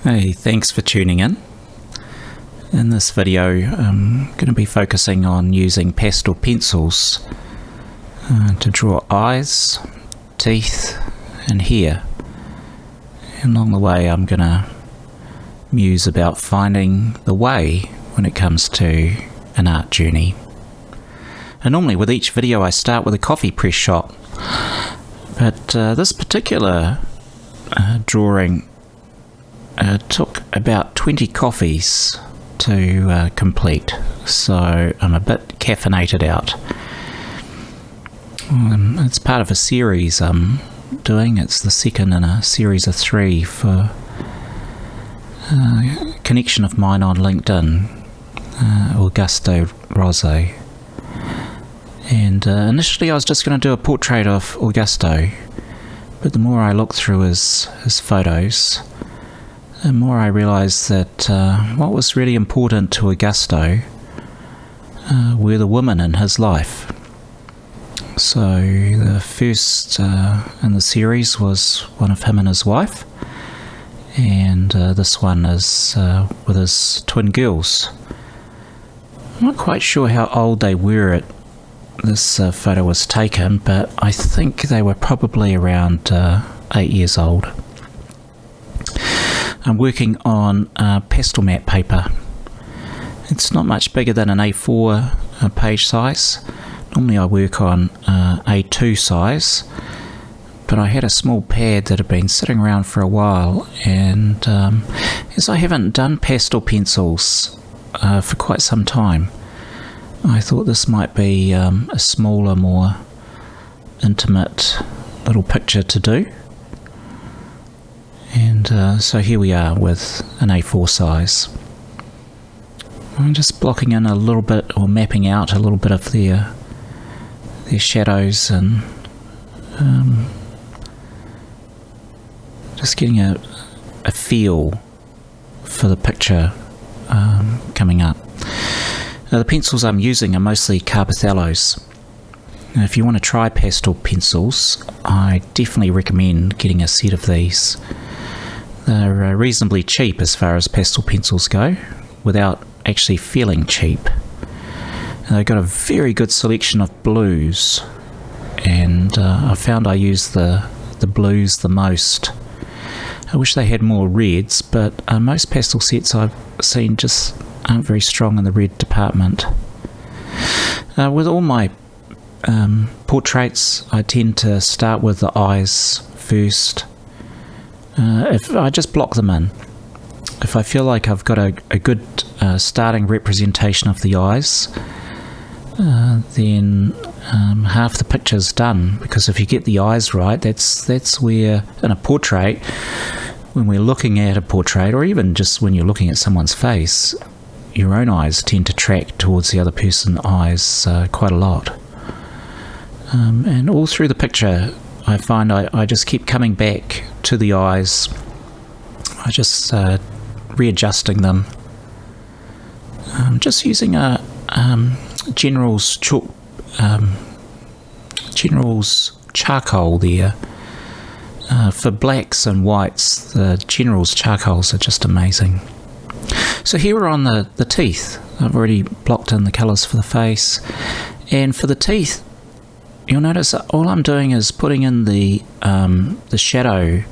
Hey, thanks for tuning in. In this video, I'm going to be focusing on using pastel pencils to draw eyes, teeth, and hair. And along the way, I'm going to muse about finding the way when it comes to an art journey. And normally with each video, I start with a coffee press shot. But this particular drawing took about 20 coffees to complete, so I'm a bit caffeinated out. It's part of a series I'm doing. It's the second in a series of 3 for a connection of mine on LinkedIn, Augusto Rose. And initially I was just going to do a portrait of Augusto, but the more I looked through his photos, the more I realised that what was really important to Augusto were the women in his life. So the first in the series was one of him and his wife, and this one is with his twin girls. I'm not quite sure how old they were at this photo was taken, but I think they were probably around 8 years old. I'm working on pastel matte paper. It's not much bigger than an A4 page size. Normally I work on A2 size, but I had a small pad that had been sitting around for a while, and as I haven't done pastel pencils for quite some time, I thought this might be a smaller, more intimate little picture to do. And so here we are with an A4 size. I'm just blocking in a little bit, or mapping out a little bit of their shadows, and just getting a feel for the picture coming up. Now, the pencils I'm using are mostly Carpethalos. Now, if you want to try pastel pencils, I definitely recommend getting a set of these. They're reasonably cheap as far as pastel pencils go, without actually feeling cheap. And they've got a very good selection of blues, and I found I use the blues the most. I wish they had more reds, but most pastel sets I've seen just aren't very strong in the red department. With all my portraits, I tend to start with the eyes first. If I just block them in, if I feel like I've got a good starting representation of the eyes, then half the picture's done, because if you get the eyes right, that's where, in a portrait, when we're looking at a portrait, or even just when you're looking at someone's face, your own eyes tend to track towards the other person's eyes quite a lot. And all through the picture, I find I just keep coming back to the eyes. I just readjusting them. Just using a General's charcoal there. For blacks and whites, the General's charcoals are just amazing. So here we're on the teeth. I've already blocked in the colours for the face. And for the teeth, you'll notice that all I'm doing is putting in the shadow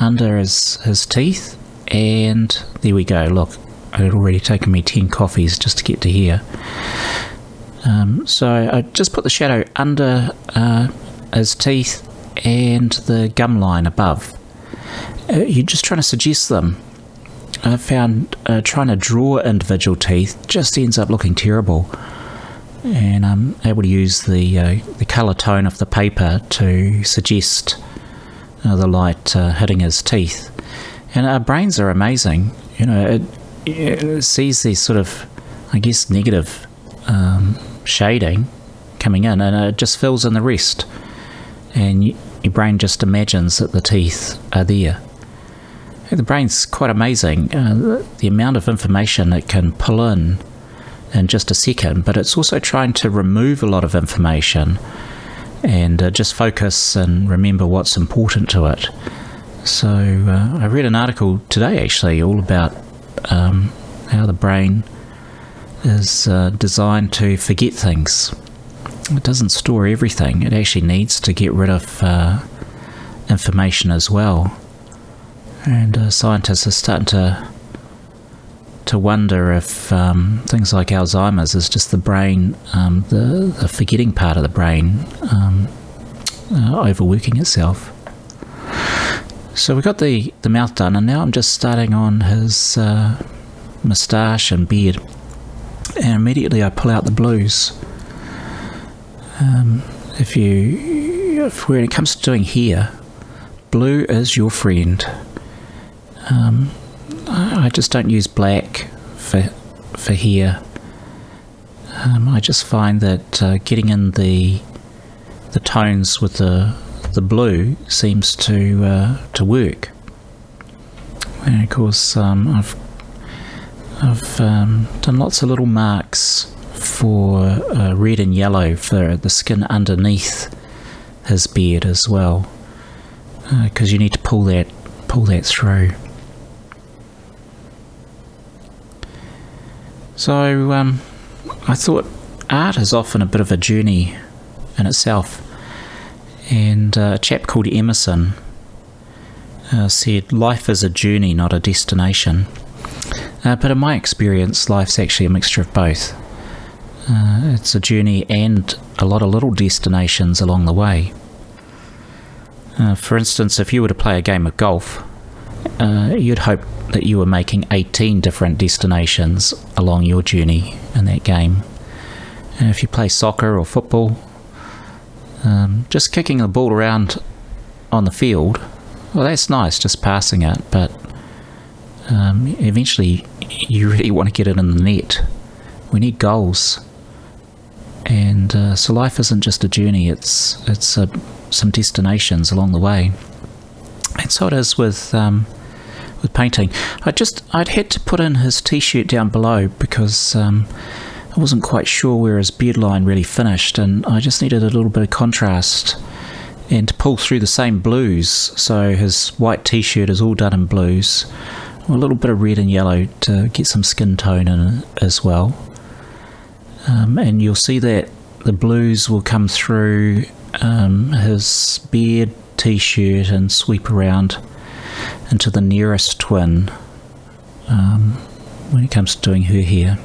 under his teeth, and there we go. Look, it had already taken me 10 coffees just to get to here. So I just put the shadow under his teeth and the gum line above. You're just trying to suggest them. I found trying to draw individual teeth just ends up looking terrible. And I'm able to use the colour tone of the paper to suggest the light hitting his teeth. And our brains are amazing. You know, it sees these sort of, I guess, negative shading coming in, and it just fills in the rest. And your brain just imagines that the teeth are there. The brain's quite amazing, the amount of information it can pull in just a second, but it's also trying to remove a lot of information and just focus and remember what's important to it. So I read an article today actually all about how the brain is designed to forget things. It doesn't store everything. It actually needs to get rid of information as well. And scientists are starting to wonder if things like Alzheimer's is just the brain, the forgetting part of the brain overworking itself. So we got the mouth done, and now I'm just starting on his moustache and beard, and immediately I pull out the blues. If when it comes to doing hair, blue is your friend. I just don't use black for hair. I just find that getting in the tones with the blue seems to work. And of course, I've done lots of little marks for red and yellow for the skin underneath his beard as well, because you need to pull that through. So I thought art is often a bit of a journey in itself, and a chap called Emerson said life is a journey, not a destination. But in my experience, life's actually a mixture of both. It's a journey and a lot of little destinations along the way. For instance, if you were to play a game of golf, you'd hope that you were making 18 different destinations along your journey in that game. And if you play soccer or football, just kicking the ball around on the field, well, that's nice, just passing it, but eventually you really want to get it in the net. We need goals. And so life isn't just a journey, it's some destinations along the way. And so it is with painting. I'd had to put in his t-shirt down below because I wasn't quite sure where his beard line really finished, and I just needed a little bit of contrast and to pull through the same blues. So his white t-shirt is all done in blues, a little bit of red and yellow to get some skin tone in it as well. And you'll see that the blues will come through his beard, t-shirt, and sweep around into the nearest twin when it comes to doing her hair.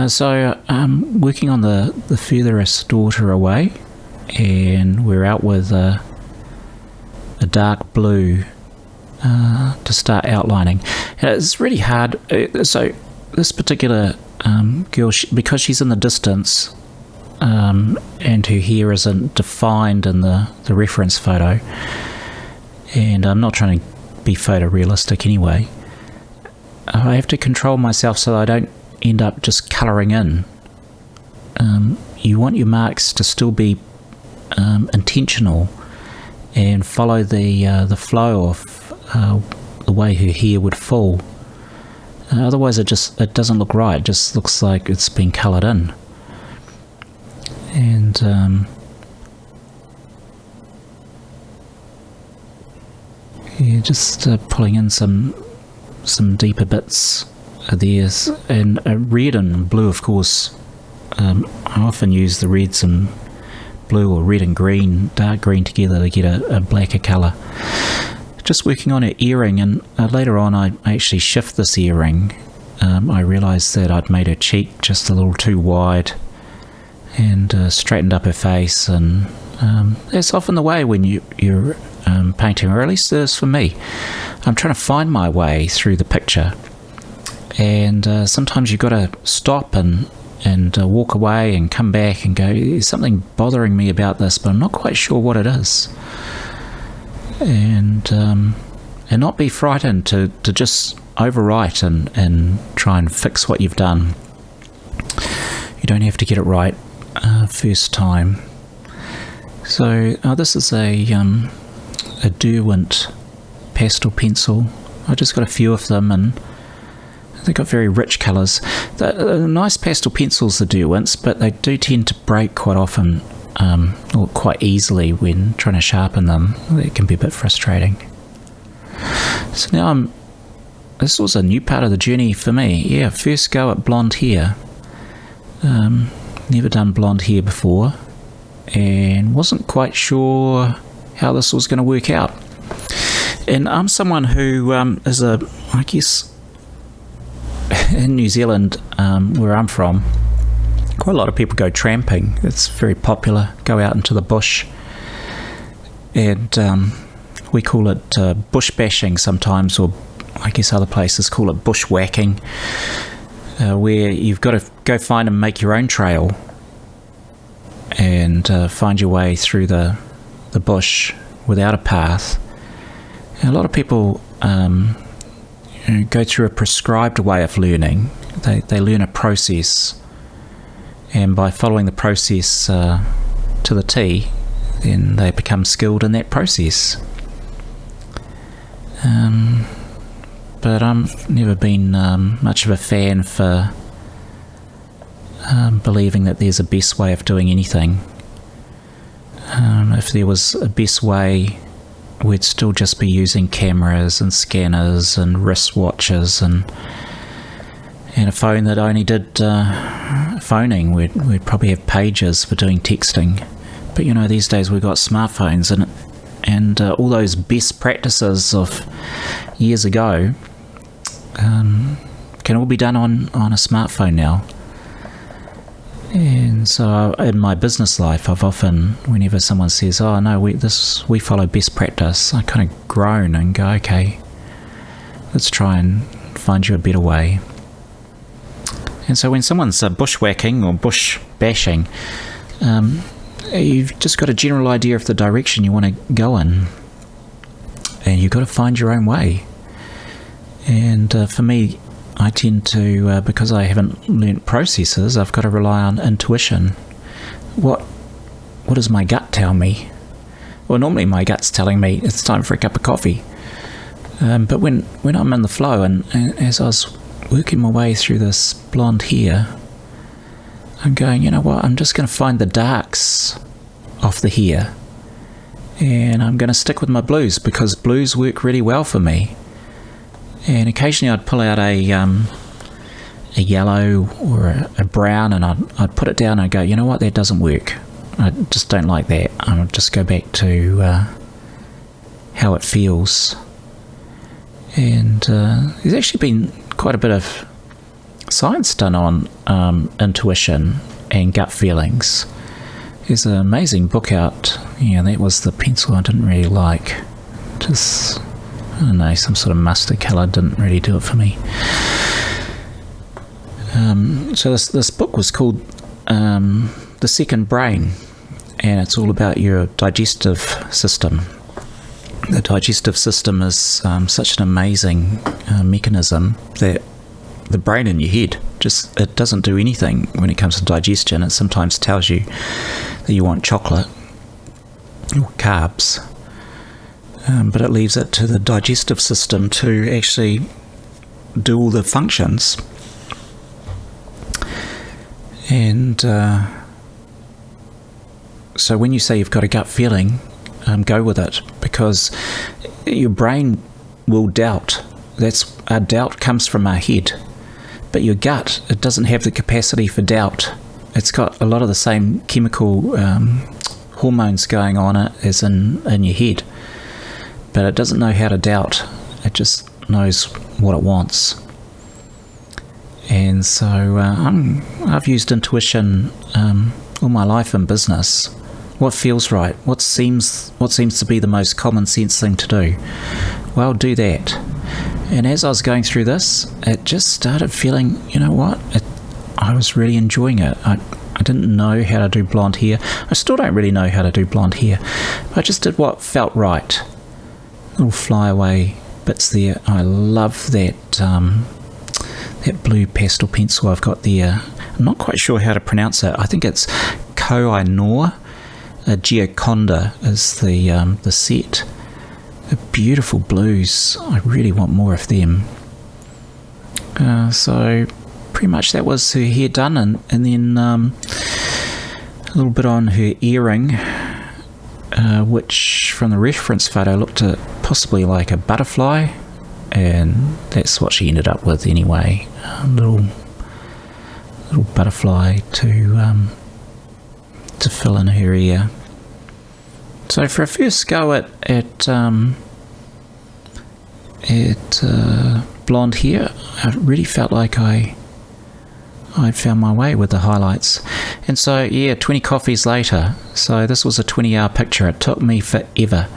So I'm working on the furthest daughter away, and we're out with a dark blue to start outlining. And it's really hard. So this particular girl, because she's in the distance and her hair isn't defined in the reference photo, and I'm not trying to be photorealistic anyway, I have to control myself so that I don't end up just colouring in. You want your marks to still be intentional and follow the flow of the way her hair would fall. Otherwise it doesn't look right. It just looks like it's been coloured in. And just pulling in some deeper bits there, and red and blue, of course. I often use the reds and blue, or red and green, dark green together to get a blacker colour. Just working on her earring, and later on I actually shift this earring. I realised that I'd made her cheek just a little too wide, and straightened up her face, and that's often the way when you're painting, or at least it is for me. I'm trying to find my way through the picture, and sometimes you've got to stop and walk away and come back and go, there's something bothering me about this, but I'm not quite sure what it is. And not be frightened to just overwrite and try and fix what you've done. You don't have to get it right first time. So this is a Derwent pastel pencil. I just got a few of them, and they've got very rich colours. They're nice pastel pencils, the Derwents, but they do tend to break quite often or quite easily when trying to sharpen them. It can be a bit frustrating. So now this was a new part of the journey for me. Yeah, first go at blonde hair. Never done blonde hair before, and wasn't quite sure how this was going to work out. And I'm someone who is I guess, in New Zealand, where I'm from, quite a lot of people go tramping. It's very popular. Go out into the bush, and we call it bush bashing sometimes, or I guess other places call it bushwhacking, where you've got to go find and make your own trail and find your way through the bush without a path. And a lot of people go through a prescribed way of learning. They learn a process, and by following the process to the T, then they become skilled in that process. But I've never been much of a fan for believing that there's a best way of doing anything. If there was a best way, we'd still just be using cameras and scanners and wristwatches and a phone that only did phoning. We'd probably have pages for doing texting. But these days we've got smartphones, and all those best practices of years ago can all be done on a smartphone now. And so in my business life, I've often, whenever someone says, "Oh no, we follow best practice," I kind of groan and go, "Okay, let's try and find you a better way." And so when someone's bushwhacking or bush bashing, you've just got a general idea of the direction you want to go in, and you've got to find your own way. And for me, I tend to, because I haven't learnt processes, I've got to rely on intuition. What does my gut tell me? Well, normally my gut's telling me it's time for a cup of coffee. But when I'm in the flow, and as I was working my way through this blonde hair, I'm going, you know what, I'm just going to find the darks of the hair, and I'm going to stick with my blues, because blues work really well for me. And occasionally I'd pull out a yellow or a brown, and I'd put it down and I'd go, you know what, that doesn't work. I just don't like that. I'll just go back to how it feels. And there's actually been quite a bit of science done on intuition and gut feelings. There's an amazing book out. That was the pencil I didn't really like. Just, I don't know, some sort of mustard colour didn't really do it for me. So this book was called The Second Brain, and it's all about your digestive system. The digestive system is such an amazing mechanism that the brain in your head it doesn't do anything when it comes to digestion. It sometimes tells you that you want chocolate or carbs, but it leaves it to the digestive system to actually do all the functions. And so when you say you've got a gut feeling, go with it, because your brain will doubt. Our doubt comes from our head, but your gut, it doesn't have the capacity for doubt. It's got a lot of the same chemical hormones going on it as in your head, but it doesn't know how to doubt. It just knows what it wants. And so I've used intuition all my life in business. What feels right? What seems to be the most common sense thing to do? Well, do that. And as I was going through this, it just started feeling, you know what? I was really enjoying it. I didn't know how to do blonde hair. I still don't really know how to do blonde hair. I just did what felt right. Little flyaway bits there. I love that that blue pastel pencil I've got there. I'm not quite sure how to pronounce it. I think it's Koh-i-Noor. Gioconda is the set. They're beautiful blues. I really want more of them. So pretty much that was her hair done, and then little bit on her earring, which from the reference photo looked possibly like a butterfly, and that's what she ended up with anyway. A little butterfly to fill in her ear. So for a first go at blonde hair, I really felt like I'd found my way with the highlights. And so yeah, 20 coffees later, so this was a 20-hour picture. It took me forever.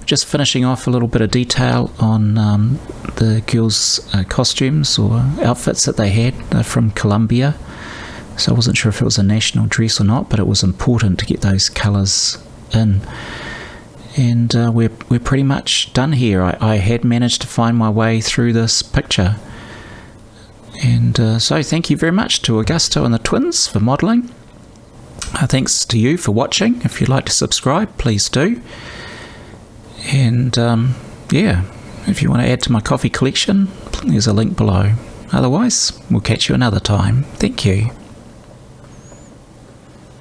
Just finishing off a little bit of detail on the girls' costumes or outfits that they had. They're from Colombia, so I wasn't sure if it was a national dress or not, but it was important to get those colours in. And we're pretty much done here. I had managed to find my way through this picture. And so thank you very much to Augusto and the twins for modelling. Thanks to you for watching. If you'd like to subscribe, please do. And yeah, if you want to add to my coffee collection, there's a link below. Otherwise, we'll catch you another time. Thank you.